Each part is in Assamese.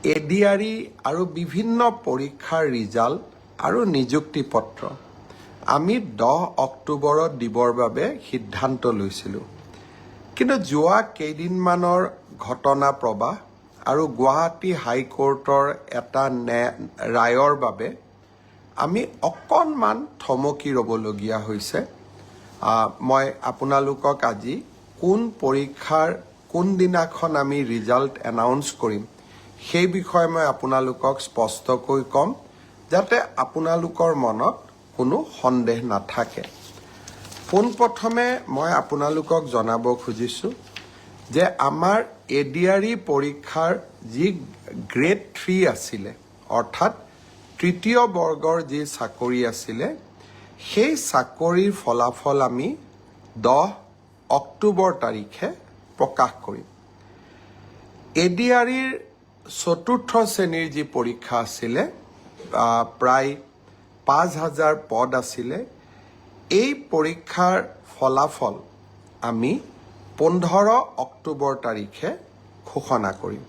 এডিআৰই আৰু বিভিন্ন পৰীক্ষাৰ ৰিজাল্ট আৰু নিযুক্তি পত্ৰ আমি 10 অক্টোবৰত দিবৰ বাবে সিদ্ধান্ত লৈছিলোঁ। কিন্তু যোৱা কেইদিনমানৰ ঘটনা প্ৰবাহ আৰু গুৱাহাটী হাইকোৰ্টৰ এটা ৰায়ৰ বাবে আমি অকণমান থমকি ৰ'বলগীয়া হৈছে। মই আপোনালোকক আজি কোন পৰীক্ষাৰ কোনদিনাখন আমি ৰিজাল্ট এনাউন্স কৰিম সেই বিষয়ে মই আপোনালোকক স্পষ্টকৈ ক'ম, যাতে আপোনালোকৰ মনত কোনো সন্দেহ নাথাকে। পোনপ্ৰথমে মই আপোনালোকক জনাব খুজিছোঁ যে আমাৰ এডিআৰই পৰীক্ষাৰ যি গ্ৰেড 3 আছিলে, অৰ্থাৎ তৃতীয় বৰ্গৰ যি চাকৰি আছিলে, সেই চাকৰিৰ ফলাফল আমি 10 অক্টোবৰ তাৰিখে প্ৰকাশ কৰিম। এডিআৰইৰ চতুৰ্থ শ্ৰেণীৰ যি পৰীক্ষা আছিলে, প্ৰায় 5,000 পদ আছিলে, এই পৰীক্ষাৰ ফলাফল আমি 15 অক্টোবৰ তাৰিখে ঘোষণা কৰিম।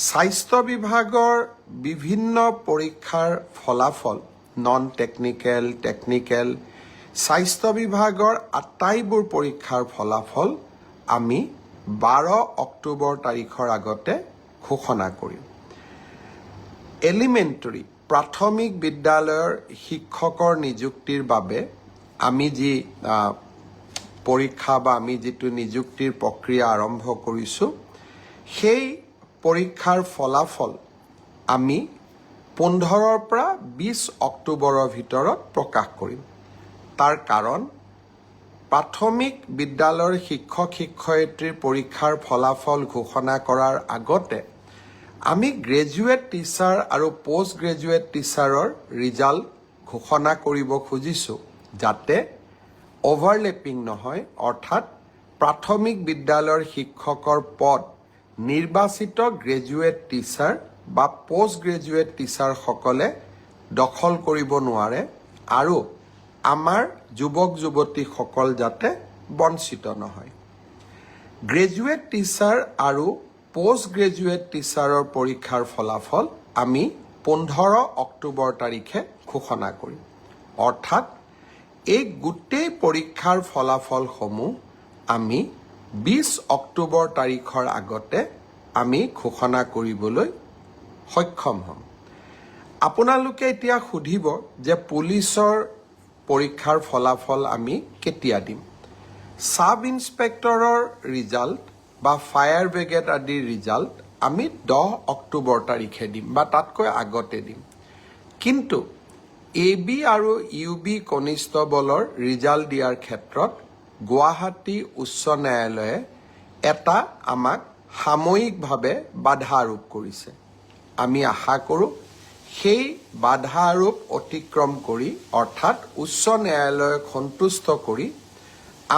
স্বাস্থ্য বিভাগৰ বিভিন্ন পৰীক্ষাৰ ফলাফল, নন টেকনিকেল, টেকনিকেল, স্বাস্থ্য বিভাগৰ আটাইবোৰ পৰীক্ষাৰ ফলাফল আমি 12 অক্টোবৰ তাৰিখৰ আগতে ঘোষণা কৰিম। এলিমেণ্টাৰী প্ৰাথমিক বিদ্যালয়ৰ শিক্ষকৰ নিযুক্তিৰ বাবে আমি যি পৰীক্ষা বা আমি যিটো নিযুক্তিৰ প্ৰক্ৰিয়া আৰম্ভ কৰিছোঁ, সেই পৰীক্ষাৰ ফলাফল আমি 15ৰ পৰা 20 অক্টোবৰৰ ভিতৰত প্ৰকাশ কৰিম। তাৰ কাৰণ, প্ৰাথমিক বিদ্যালয়ৰ শিক্ষক শিক্ষয়িত্ৰীৰ পৰীক্ষাৰ ফলাফল ঘোষণা কৰাৰ আগতে আমি গ্ৰেজুৱেট টিচাৰ আৰু পষ্ট গ্ৰেজুৱেট টিচাৰৰ ৰিজাল্ট ঘোষণা কৰিব খুজিছোঁ, যাতে অভাৰলেপিং নহয়, অৰ্থাৎ প্ৰাথমিক বিদ্যালয়ৰ শিক্ষকৰ পদ নিৰ্বাচিত গ্ৰেজুৱেট টিচাৰ বা পষ্ট গ্ৰেজুৱেট টিচাৰসকলে দখল কৰিব নোৱাৰে আৰু আমাৰ যুৱক যুৱতীসকল যাতে বঞ্চিত নহয়। গ্ৰেজুৱেট টিচাৰ আৰু পষ্ট গ্ৰেজুৱেট টিচাৰৰ পৰীক্ষাৰ ফলাফল আমি 15 অক্টোবৰ তাৰিখে ঘোষণা কৰিম। অৰ্থাৎ এই গোটেই পৰীক্ষাৰ ফলাফলসমূহ আমি 20 অক্টোবৰ তাৰিখৰ আগতে আমি ঘোষণা কৰিবলৈ সক্ষম হ'ম। আপোনালোকে এতিয়া সুধিব যে পুলিচৰ পৰীক্ষাৰ ফলাফল আমি কেতিয়া দিম। সাব ইন্সপেক্টৰৰ ৰিজাল্ট বা ফায়াৰ ব্ৰিগেড আদিৰ ৰিজাল্ট আমি 10 অক্টোবৰ তাৰিখে দিম বা তাতকৈ আগতে দিম। কিন্তু AB আৰু UB কনিষ্টবলৰ ৰিজাল্ট দিয়াৰ ক্ষেত্ৰত গুৱাহাটী উচ্চ ন্যায়ালয়ে এটা আমাক সাময়িকভাৱে বাধা আৰোপ কৰিছে। আমি আশা কৰোঁ সেই বাধা আৰোপ অতিক্ৰম কৰি, অৰ্থাৎ উচ্চ ন্যায়ালয়ক সন্তুষ্ট কৰি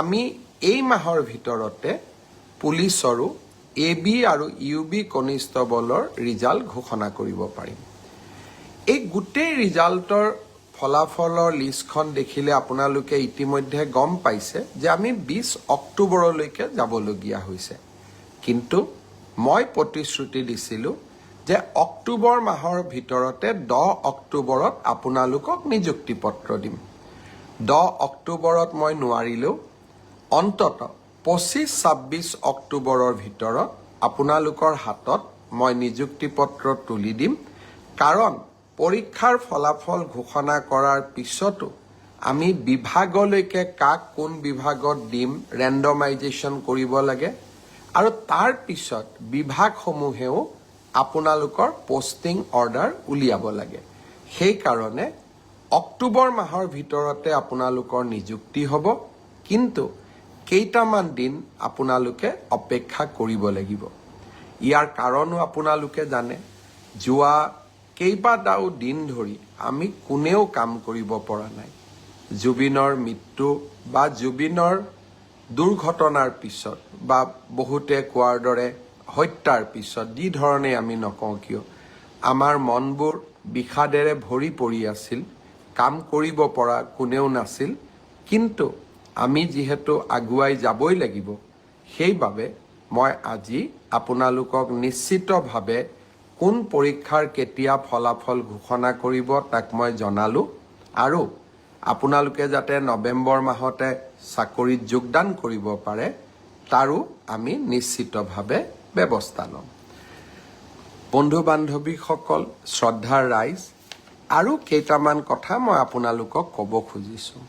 আমি এই মাহৰ ভিতৰতে পুলিচৰো AB আৰু UB কনিষ্টবলৰ ৰিজাল্ট ঘোষণা কৰিব পাৰিম। এই গোটেই ৰিজাল্টৰ ফলাফলৰ লিষ্টখন দেখিলে আপোনালোকে ইতিমধ্যে গম পাইছে যে আমি 20 অক্টোবৰলৈকে যাবলগীয়া হৈছে। কিন্তু মই প্ৰতিশ্ৰুতি দিছিলোঁ যে অক্টোবৰ মাহৰ ভিতৰতে 10 অক্টোবৰত আপোনালোকক নিযুক্তি পত্ৰ দিম। 10 অক্টোবৰত মই নোৱাৰিলেও অন্তত 25-26 অক্টোবৰৰ ভিতৰত আপোনালোকৰ হাতত মই নিযুক্তি পত্ৰ তুলি দিম। কাৰণ পৰীক্ষাৰ ফলাফল ঘোষণা কৰাৰ পিছতো আমি বিভাগলৈকে কাক কোন বিভাগত দিম ৰেণ্ডমাইজেশ্যন কৰিব লাগে আৰু তাৰ পিছত বিভাগসমূহেও আপোনালোকৰ পষ্টিং অৰ্ডাৰ উলিয়াব লাগে। সেইকাৰণে অক্টোবৰ মাহৰ ভিতৰতে আপোনালোকৰ নিযুক্তি হ'ব, কিন্তু কেইটামান দিন আপোনালোকে অপেক্ষা কৰিব লাগিব। ইয়াৰ কাৰণো আপোনালোকে জানে, যোৱা কেইবাটাও দিন ধৰি আমি কোনেও কাম কৰিব পৰা নাই। জুবিনৰ মৃত্যু বা জুবিনৰ দুৰ্ঘটনাৰ পিছত বা বহুতে কোৱাৰ দৰে হত্যাৰ পিছত যি ধৰণে আমি নকওঁ কিয়, আমাৰ মনবোৰ বিষাদেৰে ভৰি পৰি আছিল, কাম কৰিব পৰা কোনেও নাছিল। কিন্তু আমি যিহেতু আগুৱাই যাবই লাগিব, সেইবাবে মই আজি আপোনালোকক নিশ্চিতভাৱে কোন পৰীক্ষাৰ কেতিয়া ফলাফল ঘোষণা কৰিব তাক মই জনালোঁ আৰু আপোনালোকে যাতে নৱেম্বৰ মাহতে চাকৰিত যোগদান কৰিব পাৰে তাৰো আমি নিশ্চিতভাৱে ব্যৱস্থা ল'ম। বন্ধু বান্ধৱীসকল, শ্ৰদ্ধাৰ ৰাইজ, আৰু কেইটামান কথা মই আপোনালোকক ক'ব খুজিছোঁ।